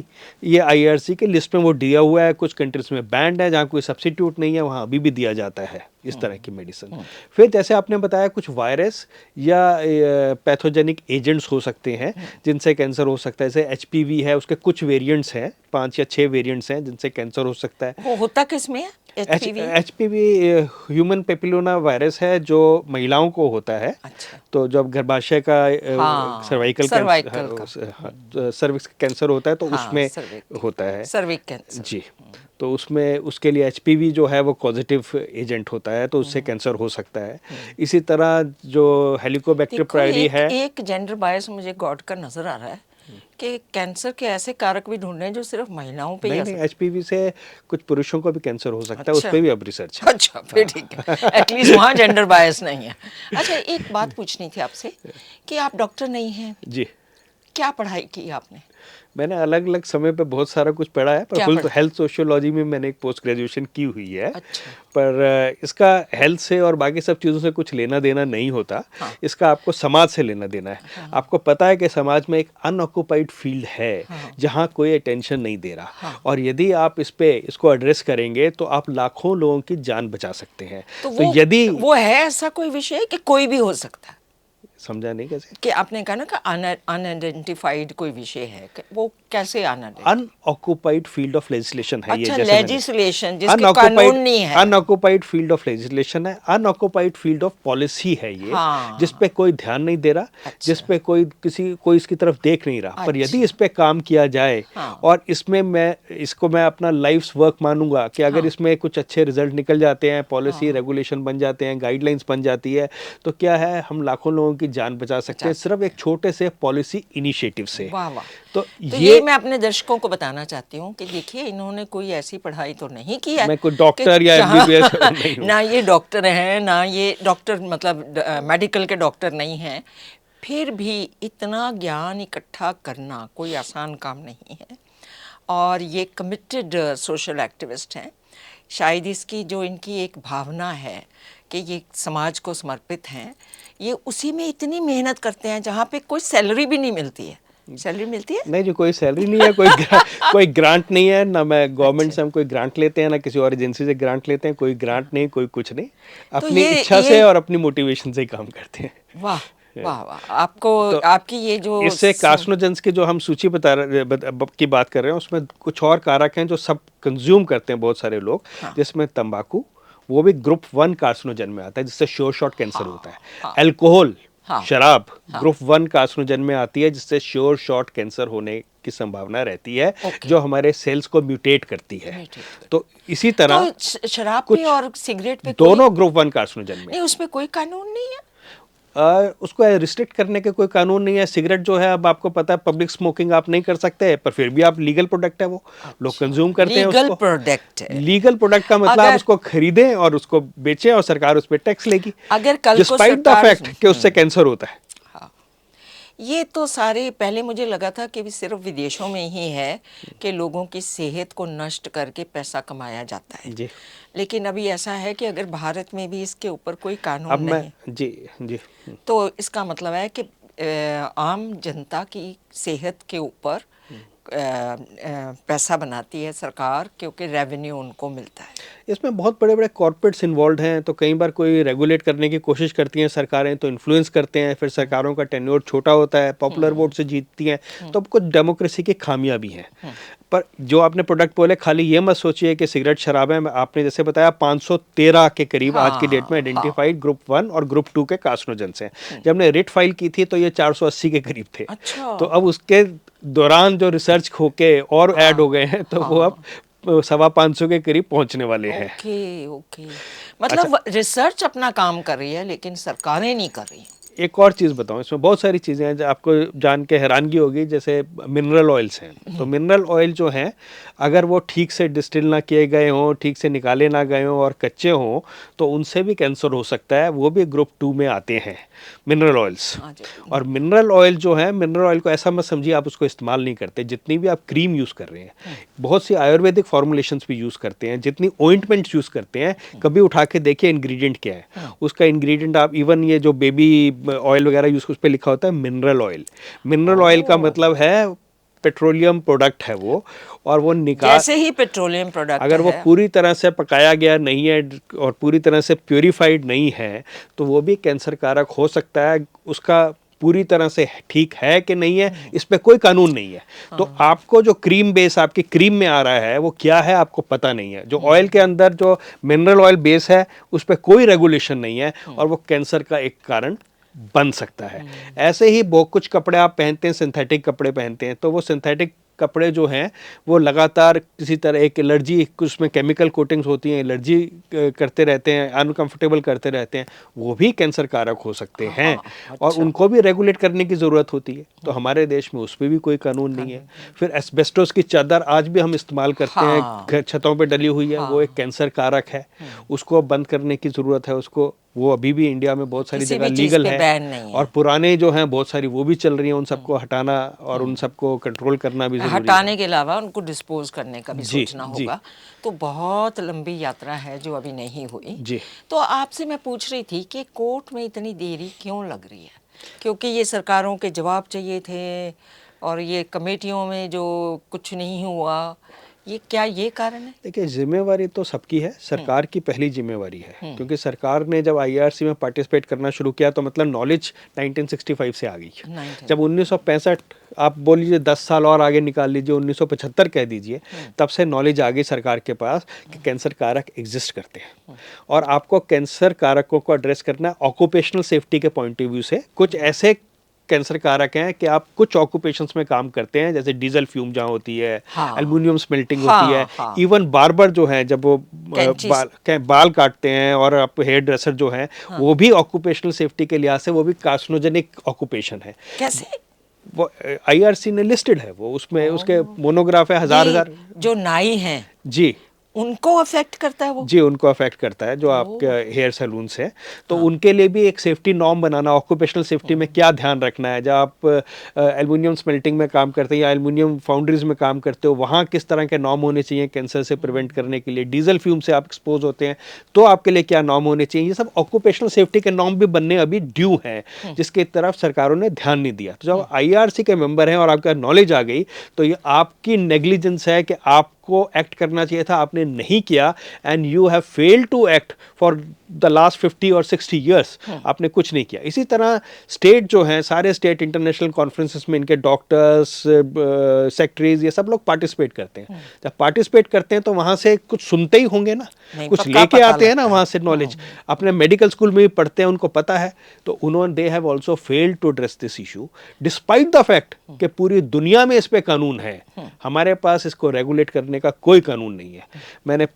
ये आईआरसी के लिस्ट में वो दिया हुआ है। कुछ कंट्रीज में बैंड है, जहाँ कोई सब्सिट्यूट नहीं है, वहाँ अभी भी दिया जाता है इस तरह की मेडिसिन। फिर जैसे आपने बताया कुछ वायरस या पैथोजेनिक एजेंट्स हो सकते हैं जिनसे कैंसर हो सकता है। जैसे एचपीवी है, उसके कुछ वेरिएंट्स हैं, 5 या 6 वेरिएंट्स हैं जिनसे कैंसर हो सकता है। वो होता किस में है? HPV? एचपीवी ह्यूमन पेपिलोना वायरस है जो महिलाओं को होता है। अच्छा। तो जब गर्भाशय का हाँ, सर्वाइकल cervical का। सर्विक्स कैंसर होता है तो हाँ, उसमें cervix- होता है cervix कैंसर। जी। तो उसमें उसके लिए एचपीवी जो है वो पॉजिटिव एजेंट होता है, तो उससे कैंसर हो सकता है। इसी तरह जो हेलिकोबैक्टर देखो, प्रायरी है, एक जेंडर बायस मुझे गॉड का नजर आ रहा है कि कैंसर के ऐसे कारक भी ढूंढ रहे हैं जो सिर्फ महिलाओं पे ही नहीं आ नहीं, सकते एचपीवी से कुछ पुरुषों को भी कैंसर हो सकता है, उस अच्छा। पर भी अब रिसर्च है। अच्छा, फिर ठीक है, एटलीस्ट वहाँ जेंडर बायस नहीं है। अच्छा, एक बात पूछनी थी आपसे कि आप डॉक्टर नहीं हैं, जी, क्या पढ़ाई की आपने? मैंने अलग अलग समय पे बहुत सारा कुछ पढ़ा है, पर क्या फुल पढ़ा? हेल्थ सोशियोलॉजी में मैंने एक पोस्ट ग्रेजुएशन की हुई है। अच्छा। पर इसका हेल्थ से और बाकी सब चीज़ों से कुछ लेना देना नहीं होता। हाँ। इसका आपको समाज से लेना देना है। हाँ। आपको पता है कि समाज में एक अनऑक्युपाइड फील्ड है हाँ। जहाँ कोई अटेंशन नहीं दे रहा, हाँ। और यदि आप इसको एड्रेस करेंगे तो आप लाखों लोगों की जान बचा सकते हैं। तो तो यदि वो है ऐसा कोई विषय कि कोई भी हो सकता है? समझा नहीं कैसे? कि आपने कहा ना कि अनआइडेंटिफाइड कोई विषय है, कि वो कैसे unidentified? Unoccupied field of legislation है ये। अच्छा, जैसे मैंने लेजिस्लेशन जिसके कानून नहीं है। अनऑक्युपाइड फील्ड ऑफ लेजिस्लेशन है, अनऑक्युपाइड फील्ड ऑफ पॉलिसी है ये। हाँ। जिस पे कोई ध्यान नहीं दे रहा, अच्छा। जिस पे कोई इसकी तरफ देख नहीं रहा। पर अच्छा। यदि इस पे काम किया जाए, हाँ। और इसमें मैं अपना लाइफ्स वर्क मानूंगा कि अगर हाँ। इसमें कुछ अच्छे रिजल्ट निकल जाते हैं, पॉलिसी रेगुलेशन बन जाते हैं, गाइडलाइंस बन जाती है, तो क्या है, हम लाखों लोगों की जान बचा सकते हैं सिर्फ एक छोटे से पॉलिसी इनिशिएटिव से। वाह वाह। तो ये मैं अपने दर्शकों को बताना चाहती हूँ कि देखिए, इन्होंने कोई ऐसी पढ़ाई तो नहीं की है, मैं कोई डॉक्टर या एमबीबीएस नहीं हूँ। ना ये डॉक्टर हैं, ना ये डॉक्टर मतलब मेडिकल के डॉक्टर नहीं हैं, फिर भी इतना ज्ञान इकट्ठा करना कोई आसान काम नहीं है। और ये कमिटेड सोशल एक्टिविस्ट हैं। शायद इसकी जो इनकी एक भावना है कि ये समाज को समर्पित हैं, ये उसी में इतनी मेहनत करते हैं जहाँ पे कोई सैलरी भी नहीं मिलती है। सैलरी मिलती है? नहीं जी, कोई सैलरी नहीं है, कोई ग्रांट नहीं है ना। मैं गवर्नमेंट से हम कोई ग्रांट लेते हैं, ना किसी और एजेंसी से ग्रांट लेते हैं। कोई ग्रांट नहीं, कोई कुछ नहीं। तो अपनी इच्छा से और अपनी मोटिवेशन से ही काम करते हैं। वाह वाह वाह। आपको आपकी ये जो इससे कार्सिनोजेंस की जो हम सूची की बात कर रहे हैं, उसमें कुछ और कारक हैं जो सब कंज्यूम करते हैं बहुत सारे लोग। हाँ। जिसमें तंबाकू, वो भी ग्रुप 1 कार्सिनोजन में आता है, जिससे श्योर शॉट कैंसर होता है। हाँ। अल्कोहल, हाँ। शराब, ग्रुप 1 कार्सिनोजन में आती है, जिससे श्योर शॉट कैंसर होने की संभावना रहती है, जो हमारे सेल्स को म्यूटेट करती है। तो इसी तरह तो शराब पे और सिगरेट पे दोनों ग्रुप 1 कार्सिनोजन में नहीं, उसमें कोई कानून नहीं है? उसको रिस्ट्रिक्ट करने के कोई कानून नहीं है। सिगरेट जो है, अब आपको पता है पब्लिक स्मोकिंग आप नहीं कर सकते, पर फिर भी आप लीगल प्रोडक्ट है, वो लोग कंज्यूम करते हैं उसको। लीगल प्रोडक्ट है। लीगल प्रोडक्ट का मतलब आप उसको खरीदें और उसको बेचें और सरकार उस पर टैक्स लेगी, अगर कल को डिस्पाइट द फैक्ट कि उससे कैंसर होता है। ये तो सारे, पहले मुझे लगा था कि सिर्फ विदेशों में ही है कि लोगों की सेहत को नष्ट करके पैसा कमाया जाता है जी। लेकिन अभी ऐसा है कि अगर भारत में भी इसके ऊपर कोई कानून अब मैं नहीं, जी जी तो इसका मतलब है कि आम जनता की सेहत के ऊपर पैसा बनाती है सरकार, क्योंकि रेवेन्यू उनको मिलता है। इसमें बहुत बड़े बड़े कॉर्पोरेट्स इन्वॉल्व हैं, तो कई बार कोई रेगुलेट करने की कोशिश करती हैं सरकारें, तो इन्फ्लुएंस करते हैं, फिर सरकारों का टेन्योर छोटा होता है, पॉपुलर वोट से जीतती हैं, तो कुछ डेमोक्रेसी की खामियां भी हैं। पर जो आपने प्रोडक्ट बोले, खाली ये मत सोचिए कि सिगरेट शराब है। आपने जैसे बताया 513 के करीब आज की डेट में आइडेंटिफाइड ग्रुप 1 और ग्रुप 2 के कार्सिनोजेंस हैं। जब हमने रिट फाइल की थी तो ये 480 के करीब थे। अच्छा। तो अब उसके दौरान जो रिसर्च होके और ऐड हो गए हैं, तो वो अब 550 के करीब पहुंचने वाले हैं। ओके ओके, मतलब रिसर्च अपना काम कर रही है लेकिन सरकारें नहीं कर रही। एक और चीज़ बताऊं, इसमें बहुत सारी चीज़ें हैं जो आपको जान के हैरानगी होगी। जैसे मिनरल ऑयल्स हैं, तो मिनरल ऑयल जो हैं, अगर वो ठीक से डिस्टिल ना किए गए हों, ठीक से निकाले ना गए हों और कच्चे हों, तो उनसे भी कैंसर हो सकता है। वो भी ग्रुप 2 में आते हैं मिनरल ऑयल्स। और मिनरल ऑयल जो है, मिनरल ऑयल को ऐसा मत समझिए आप उसको इस्तेमाल नहीं करते। जितनी भी आप क्रीम यूज़ कर रहे हैं, बहुत सी आयुर्वेदिक फॉर्मुलेशंस भी यूज़ करते हैं, जितनी ऑइंटमेंट्स यूज़ करते हैं, कभी उठा के देखिए इंग्रेडिएंट क्या है उसका। इंग्रेडिएंट आप इवन ये जो बेबी ऑयल वगैरह यूज, उस पर लिखा होता है मिनरल ऑयल। मिनरल ऑयल का मतलब है पेट्रोलियम प्रोडक्ट है वो। और वो जैसे ही पेट्रोलियम प्रोडक्ट अगर वो पूरी तरह से पकाया गया नहीं है और पूरी तरह से प्योरीफाइड नहीं है, तो वो भी कैंसर कारक हो सकता है। उसका पूरी तरह से ठीक है कि नहीं है, इस पे कोई कानून नहीं है। तो आपको जो क्रीम बेस आपकी क्रीम में आ रहा है वो क्या है आपको पता नहीं है। जो ऑयल के अंदर जो मिनरल ऑयल बेस है उस पर कोई रेगुलेशन नहीं है, और वो कैंसर का एक कारण बन सकता है। ऐसे ही बहुत कुछ कपड़े आप पहनते हैं, सिंथेटिक कपड़े पहनते हैं, तो वो सिंथेटिक कपड़े जो हैं वो लगातार किसी तरह एक एलर्जी, कुछ में केमिकल कोटिंग्स होती हैं, एलर्जी करते रहते हैं, अनकंफर्टेबल करते रहते हैं, वो भी कैंसर कारक हो सकते हैं। और उनको भी रेगुलेट करने की ज़रूरत होती है। तो हमारे देश में उस पर भी कोई कानून नहीं है। फिर एस्बेस्टोस की चादर आज भी हम इस्तेमाल करते हैं, छतों पर डली हुई है, वो एक कैंसर कारक है। उसको बंद करने की ज़रूरत है। उसको वो अभी भी इंडिया में बहुत सारी जगह लीगल है, और पुराने जो हैं बहुत सारी वो भी चल रही हैं। उन सबको हटाना और उन सबको कंट्रोल करना भी जरूरी है। हटाने के अलावा उनको डिस्पोज करने का भी सोचना होगा। तो बहुत लंबी यात्रा है जो अभी नहीं हुई जी। तो आपसे मैं पूछ रही थी कि कोर्ट में इतनी देरी क्यों लग रही है? क्योंकि ये सरकारों के जवाब चाहिए थे, और ये कमेटियों में जो कुछ नहीं हुआ, ये क्या ये कारण है? देखिए, जिम्मेवारी तो सबकी है। सरकार की पहली जिम्मेवारी है, क्योंकि सरकार ने जब आईआरसी में पार्टिसिपेट करना शुरू किया तो मतलब नॉलेज 1965 से आ गई। जब 1965, आप बोल लीजिए 10 साल और आगे निकाल लीजिए, 1975 कह दीजिए, तब से नॉलेज आ गई सरकार के पास कि कैंसर कारक एग्जिस्ट करते हैं। और आपको कैंसर कारकों को एड्रेस करना ऑक्यूपेशनल सेफ्टी के पॉइंट ऑफ व्यू से। कुछ ऐसे कैंसर कारक हैं कि आप कुछ ऑक्यूपेशंस में काम करते हैं, जैसे डीजल फ्यूम जहाँ होती है, एल्युमिनियम स्मेल्टिंग होती है, इवन बार्बर जो है जब वो बाल काटते हैं, और आप हेयर ड्रेसर जो है, वो भी ऑक्यूपेशनल सेफ्टी के लिहाज से वो भी कार्सिनोजेनिक ऑक्यूपेशन है। कैसे? वो आईआरसी ने लिस्टेड है, वो उसमें उसके मोनोग्राफ है, हजार जो नाई हैं जी, उनको अफेक्ट करता है वो? जी, उनको अफेक्ट करता है, जो आपके हेयर सैलून्स है। तो उनके लिए भी एक सेफ्टी नॉर्म बनाना, ऑक्यूपेशनल सेफ्टी में क्या ध्यान रखना है। जब आप एल्युमिनियम स्मेल्टिंग में काम करते हैं या एल्युमिनियम फाउंड्रीज में काम करते हो, वहाँ किस तरह के नॉर्म होने चाहिए कैंसर से प्रिवेंट करने के लिए। डीजल फ्यूम से आप एक्सपोज होते हैं तो आपके लिए क्या नॉर्म होने चाहिए। ये सब ऑक्यूपेशनल सेफ्टी के नॉर्म भी बनने अभी ड्यू हैं, जिसकी तरफ सरकारों ने ध्यान नहीं दिया। तो जब आईआरसी के मेंबर हैं और आपका नॉलेज आ गई, तो ये आपकी नेग्लिजेंस है कि आप को एक्ट करना चाहिए था, आपने नहीं किया, and you have failed to act for the last 50 और 60 ईयर्स। आपने कुछ नहीं किया। इसी तरह स्टेट जो हैं, सारे स्टेट इंटरनेशनल कॉन्फ्रेंसेस में इनके डॉक्टर्स, सेक्रेटरीज, ये सब लोग पार्टिसिपेट करते हैं। जब पार्टिसिपेट करते हैं तो वहाँ से कुछ सुनते ही होंगे ना, कुछ लेके आते हैं ना वहाँ से नॉलेज। अपने मेडिकल स्कूल में भी पढ़ते हैं, उनको पता है। तो उन्होंने they have also failed to address this issue despite the fact कि पूरी दुनिया में इस पे कानून है। हमारे पास इसको रेगुलेट करने का कोई कानून नहीं है। मैंने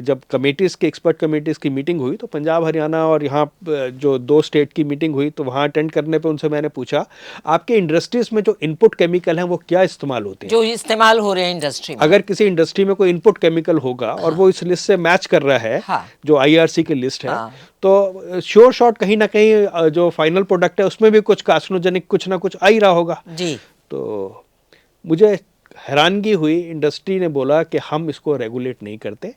जब कमेटीज की, एक्सपर्ट कमेटीज की मीटिंग हुई, तो पंजाब, हरियाणा और यहाँ जो 2 स्टेट की मीटिंग हुई, तो वहाँ अटेंड करने पे उनसे मैंने पूछा, आपके इंडस्ट्रीज में जो इनपुट केमिकल हैं वो क्या इस्तेमाल होते हैं, जो इस्तेमाल हो रहे हैं इंडस्ट्री में। अगर किसी इंडस्ट्री में कोई इनपुट केमिकल होगा और वो इस लिस्ट से मैच कर रहा है, जो आईआरसी की लिस्ट है, तो श्योर शॉट कहीं ना कहीं जो फाइनल प्रोडक्ट है उसमें भी कुछ कार्सिनोजेनिक कुछ ना कुछ आ ही रहा होगा जी। तो मुझे हैरानगी हुई। इंडस्ट्री ने बोला कि हम इसको रेगुलेट नहीं करते,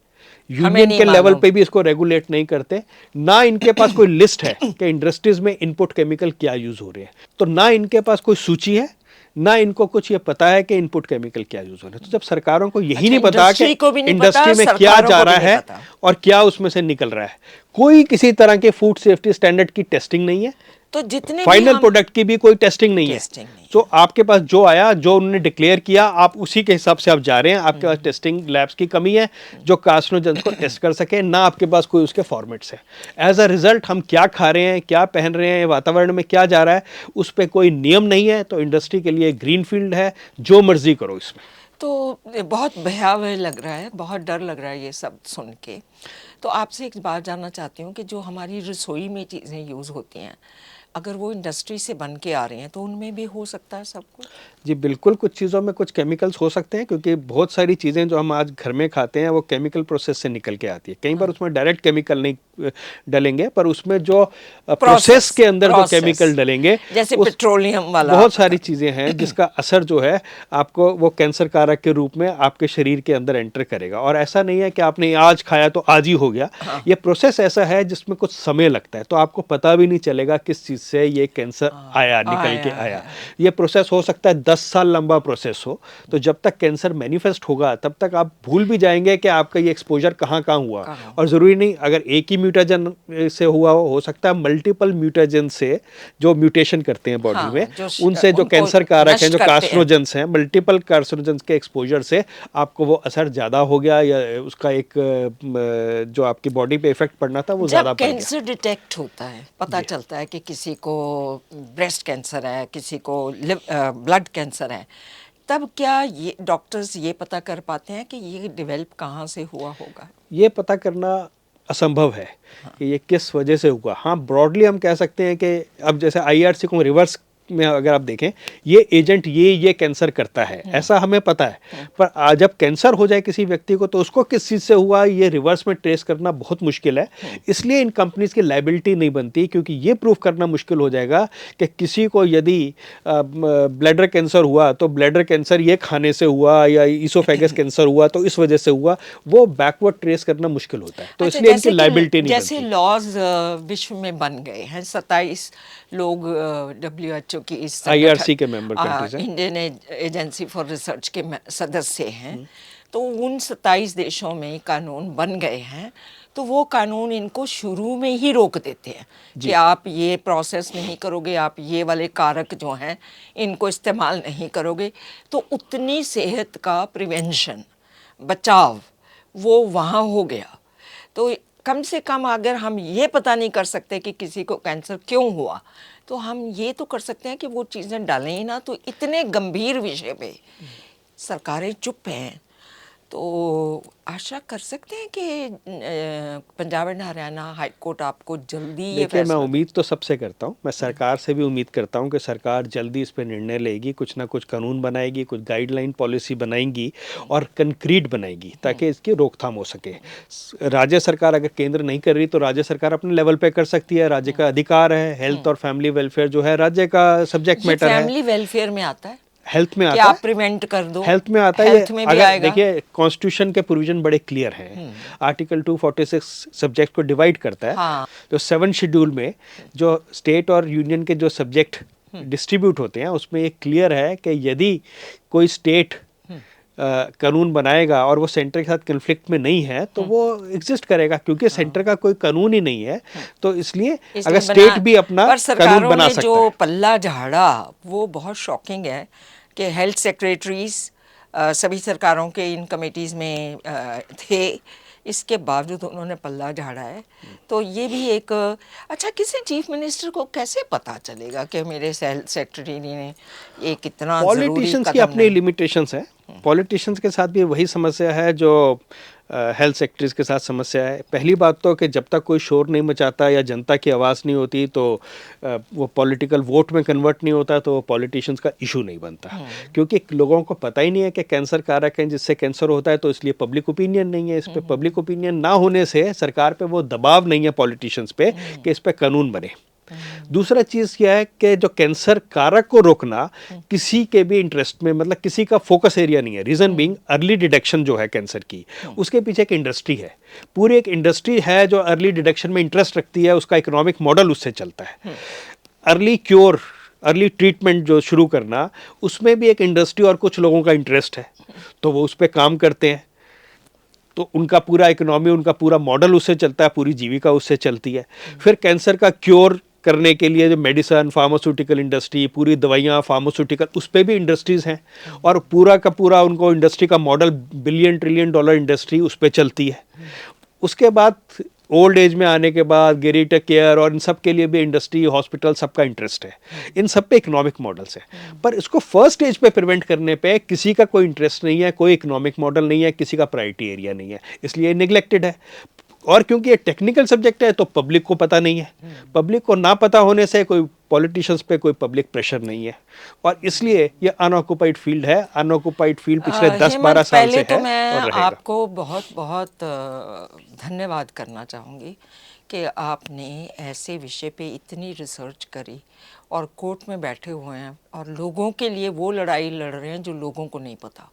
यूनियन के लेवल पे भी इसको रेगुलेट नहीं करते, ना इनके पास कोई लिस्ट है कि इंडस्ट्रीज में इनपुट केमिकल क्या यूज हो रहे हैं, तो ना इनके पास कोई सूची है, ना इनको कुछ ये पता है कि इनपुट केमिकल क्या यूज हो रहे हैं। तो जब सरकारों को यही नहीं पता कि इंडस्ट्री में क्या जा रहा है और क्या उसमें से निकल रहा है, कोई किसी तरह के फूड सेफ्टी स्टैंडर्ड की टेस्टिंग नहीं है, तो जितने भी फाइनल हम प्रोडक्ट की भी कोई टेस्टिंग नहीं है। टेस्टिंग नहीं तो आपके पास जो आया, जो उन्होंने डिक्लेयर किया, आप उसी के हिसाब से आप जा रहे हैं। आपके पास टेस्टिंग लैब्स की कमी है जो कार्सिनोजेंस को टेस्ट कर सके, ना आपके पास कोई उसके फॉर्मेट्स है। एज अ रिजल्ट हम क्या खा रहे हैं, क्या पहन रहे हैं, वातावरण में क्या जा रहा है, उस पर कोई नियम नहीं है। तो इंडस्ट्री के लिए ग्रीन फील्ड है, जो मर्जी करो इसमें। तो बहुत भयावह लग रहा है, बहुत डर लग रहा है ये सब सुन के। तो आपसे एक बात जानना चाहती हूँ कि जो हमारी रसोई में चीज़ें यूज़ होती हैं, अगर वो इंडस्ट्री से बन के आ रही हैं तो उनमें भी हो सकता है सब कुछ? जी बिल्कुल, कुछ चीज़ों में कुछ केमिकल्स हो सकते हैं, क्योंकि बहुत सारी चीज़ें जो हम आज घर में खाते हैं वो केमिकल प्रोसेस से निकल के आती है। कई बार उसमें डायरेक्ट केमिकल नहीं डलेंगे, पर उसमें जो प्रोसेस के अंदर जो केमिकल डलेंगे, जैसे पेट्रोलियम वाला, बहुत सारी चीज़ें हैं जिसका असर जो है आपको वो कैंसर कारक के रूप में आपके शरीर के अंदर एंटर करेगा। और ऐसा नहीं है कि आपने आज खाया तो आज ही हो गया। ये प्रोसेस ऐसा है जिसमें कुछ समय लगता है, तो आपको पता भी नहीं चलेगा किस चीज़ से ये कैंसर आया, निकल के आया। ये प्रोसेस हो सकता है 10 साल लंबा प्रोसेस हो। तो जब तक कैंसर मैनिफेस्ट होगा तब तक आप भूल भी जाएंगे कि आपका ये एक्सपोजर कहाँ कहाँ हुआ। और ज़रूरी नहीं अगर एक ही म्यूटेजन से हुआ हो सकता है मल्टीपल म्यूटेजन से, जो म्यूटेशन करते हैं बॉडी में, उनसे जो कैंसर कारक हैं, जो कार्सिनोजेंस हैं, मल्टीपल कार्सिनोजेंस के एक्सपोजर से आपको वो असर ज़्यादा हो गया, या उसका एक जो आपकी बॉडी पे इफेक्ट पड़ना था वो ज़्यादा पड़ गया। कैंसर डिटेक्ट होता है, पता चलता है कि किसी को ब्रेस्ट कैंसर है, किसी को ब्लड कैंसर है, तब क्या ये डॉक्टर्स ये पता कर पाते हैं कि ये डेवलप कहाँ से हुआ होगा? ये पता करना असंभव है कि ये किस वजह से हुआ। हाँ, ब्रॉडली हम कह सकते हैं कि अब जैसे IRC को रिवर्स में अगर आप देखें, ये एजेंट ये कैंसर करता है, ऐसा हमें पता है। पर जब कैंसर हो जाए किसी व्यक्ति को तो उसको किस चीज़ से हुआ ये रिवर्स में ट्रेस करना बहुत मुश्किल है। इसलिए इन कंपनीज की लायबिलिटी नहीं बनती, क्योंकि ये प्रूव करना मुश्किल हो जाएगा कि किसी को यदि ब्लैडर कैंसर हुआ तो ब्लैडर कैंसर ये खाने से हुआ या ईसोफेगस कैंसर हुआ तो इस वजह से हुआ, वो बैकवर्ड ट्रेस करना मुश्किल होता है। तो इसलिए इनकी लायबिलिटी नहीं बनती। जैसे लॉज विश्व में बन गए हैं, 27 लोग WHO की इस IRC के मेंबर कंट्रीज हैं, इंडियन एजेंसी फॉर रिसर्च के सदस्य हैं, तो उन 27 देशों में कानून बन गए हैं। तो वो कानून इनको शुरू में ही रोक देते हैं कि आप ये प्रोसेस नहीं करोगे, आप ये वाले कारक जो हैं इनको इस्तेमाल नहीं करोगे, तो उतनी सेहत का प्रिवेंशन, बचाव, वो वहाँ हो गया। तो कम से कम अगर हम ये पता नहीं कर सकते कि किसी को कैंसर क्यों हुआ, तो हम ये तो कर सकते हैं कि वो चीज़ें डालें ही ना। तो इतने गंभीर विषय पे सरकारें चुप हैं, तो आशा कर सकते हैं कि Punjab and Haryana high court आपको जल्दी ये देखिए, मैं फैसला। उम्मीद तो सबसे करता हूँ, मैं सरकार से भी उम्मीद करता हूँ कि सरकार जल्दी इस पर निर्णय लेगी, कुछ ना कुछ कानून बनाएगी, कुछ गाइडलाइन पॉलिसी बनाएंगी और कंक्रीट बनाएगी ताकि इसकी रोकथाम हो सके। राज्य सरकार अगर केंद्र नहीं कर रही तो राज्य सरकार अपने लेवल पे कर सकती है, राज्य का अधिकार है। हेल्थ और फैमिली वेलफेयर जो है राज्य का सब्जेक्ट मैटर है। फैमिली वेलफेयर में आता है, हेल्थ में कि आता आप है, प्रिवेंट कर दो, हेल्थ में आता है। हेल्थ में भी अगर आएगा। देखिए, कॉन्स्टिट्यूशन के प्रोविजन बड़े क्लियर हैं। आर्टिकल 246 सब्जेक्ट को डिवाइड करता है। हाँ। तो 7 शेड्यूल में जो स्टेट और यूनियन के जो सब्जेक्ट डिस्ट्रीब्यूट होते हैं उसमें ये क्लियर है कि यदि कोई स्टेट कानून बनाएगा और वो सेंटर के साथ कन्फ्लिक्ट में नहीं है तो वो एग्जिस्ट करेगा, क्योंकि सेंटर का कोई कानून ही नहीं है। तो इसलिए अगर स्टेट भी अपना कानून बना सकता है। जो पल्ला झाड़ा वो बहुत शॉकिंग है कि हेल्थ सेक्रेटरीज सभी सरकारों के इन कमेटीज़ में थे, इसके बावजूद उन्होंने पल्ला झाड़ा है। तो ये भी एक अच्छा, किसी चीफ मिनिस्टर को कैसे पता चलेगा कि मेरे हेल्थ सेक्रेटरी ने ये कितना ज़रूरी पॉलिटिशियंस की कदम अपनी लिमिटेशंस है। पॉलिटिशियंस के साथ भी वही समस्या है जो हेल्थ सेक्रेटरीज के साथ समस्या है। पहली बात तो कि जब तक कोई शोर नहीं मचाता या जनता की आवाज़ नहीं होती तो वो पॉलिटिकल वोट में कन्वर्ट नहीं होता, तो पॉलिटिशियंस का इशू नहीं बनता। क्योंकि लोगों को पता ही नहीं है कि कैंसर कारक है जिससे कैंसर होता है, तो इसलिए पब्लिक ओपिनियन नहीं है। इस पर पब्लिक ओपिनियन ना होने से सरकार पे वो दबाव नहीं है पॉलिटिशियंस पे कि इस पर कानून बने। दूसरा चीज़ क्या है कि जो कैंसर कारक को रोकना किसी के भी इंटरेस्ट में, मतलब किसी का फोकस एरिया नहीं है। रीज़न बीइंग अर्ली डिटेक्शन जो है कैंसर की, उसके पीछे एक इंडस्ट्री है, पूरी एक इंडस्ट्री है जो अर्ली डिटेक्शन में इंटरेस्ट रखती है, उसका इकोनॉमिक मॉडल उससे चलता है। अर्ली क्योर, अर्ली ट्रीटमेंट जो शुरू करना, उसमें भी एक इंडस्ट्री और कुछ लोगों का इंटरेस्ट है, तो वो उस पर काम करते हैं। तो उनका पूरा इकोनॉमी, उनका पूरा मॉडल उससे चलता है, पूरी जीविका उससे चलती है। फिर कैंसर का क्योर करने के लिए जो मेडिसन, फार्मास्यूटिकल इंडस्ट्री, पूरी दवाइयाँ, फार्मास्यूटिकल, उस पे भी इंडस्ट्रीज़ हैं और पूरा का पूरा उनको इंडस्ट्री का model billion trillion dollar industry उस पे चलती है। उसके बाद ओल्ड एज में आने के बाद गेरिटेक केयर और इन सब के लिए भी इंडस्ट्री, हॉस्पिटल, सबका इंटरेस्ट है। इन सब पे इकोनॉमिक मॉडल्स है, पर इसको फर्स्ट स्टेज पे प्रिवेंट करने पे किसी का कोई इंटरेस्ट नहीं है, कोई इकोनॉमिक मॉडल नहीं है, किसी का प्रायोरिटी एरिया नहीं है, इसलिए निगलेक्टेड है। और क्योंकि ये टेक्निकल सब्जेक्ट है तो पब्लिक को पता नहीं है, पब्लिक को ना पता होने से कोई पॉलिटिशियंस पे कोई पब्लिक प्रेशर नहीं है, और इसलिए ये अनऑक्युपाइड फील्ड है। अनऑक्युपाइड फील्ड पिछले 10-12 हेमंत, साल पहले से तो है मैं और रहेगा। आपको बहुत बहुत धन्यवाद करना चाहूँगी कि आपने ऐसे विषय पे इतनी रिसर्च करी और कोर्ट में बैठे हुए हैं और लोगों के लिए वो लड़ाई लड़ रहे हैं जो लोगों को नहीं पता।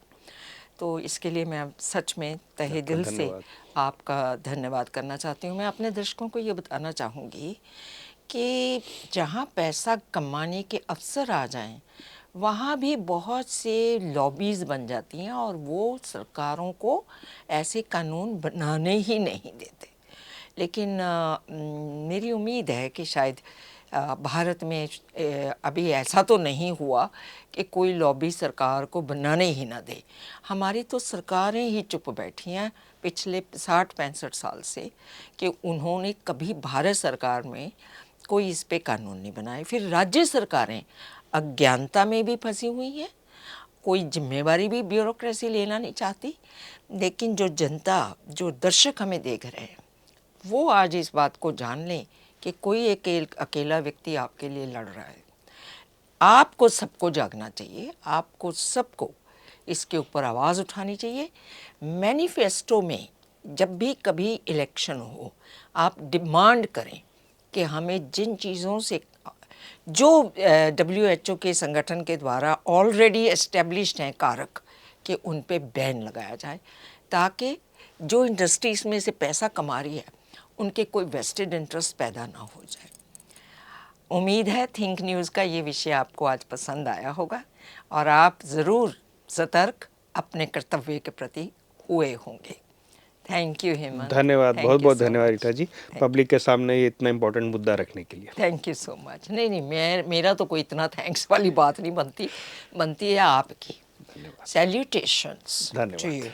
तो इसके लिए मैं सच में तहे दिल से धन्यवाद। आपका धन्यवाद करना चाहती हूँ। मैं अपने दर्शकों को ये बताना चाहूँगी कि जहाँ पैसा कमाने के अवसर आ जाएं, वहाँ भी बहुत से लॉबीज़ बन जाती हैं और वो सरकारों को ऐसे कानून बनाने ही नहीं देते। लेकिन मेरी उम्मीद है कि शायद भारत में अभी ऐसा तो नहीं हुआ कि कोई लॉबी सरकार को बनाने ही ना दे। हमारी तो सरकारें ही चुप बैठी हैं पिछले 60-65 साल से कि उन्होंने कभी भारत सरकार में कोई इस पे कानून नहीं बनाए। फिर राज्य सरकारें अज्ञानता में भी फंसी हुई हैं, कोई जिम्मेवारी भी ब्यूरोक्रेसी लेना नहीं चाहती। लेकिन जो जनता, जो दर्शक हमें देख रहे हैं, वो आज इस बात को जान लें कि कोई एक अकेला व्यक्ति आपके लिए लड़ रहा है। आपको सबको जागना चाहिए, आपको सबको इसके ऊपर आवाज़ उठानी चाहिए। मैनिफेस्टो में जब भी कभी इलेक्शन हो, आप डिमांड करें कि हमें जिन चीज़ों से जो WHO के संगठन के द्वारा ऑलरेडी एस्टेब्लिश्ड हैं कारक, कि उन पे बैन लगाया जाए, ताकि जो इंडस्ट्रीज़ में से पैसा कमा रही है उनके कोई वेस्टेड इंटरेस्ट पैदा ना हो जाए। उम्मीद है थिंक न्यूज़ का ये विषय आपको आज पसंद आया होगा और आप ज़रूर सतर्क अपने कर्तव्य के प्रति हुए होंगे। Thank you Hemant. धन्यवाद, बहुत बहुत धन्यवाद रीता जी, Thank पब्लिक के सामने ये इतना इम्पोर्टेंट मुद्दा रखने के लिए। Thank you so much. नहीं नहीं, मेरा तो कोई इतना थैंक्स वाली बात नहीं बनती है आपकी। सैल्यूटेशंस टू धन्यवाद। यू।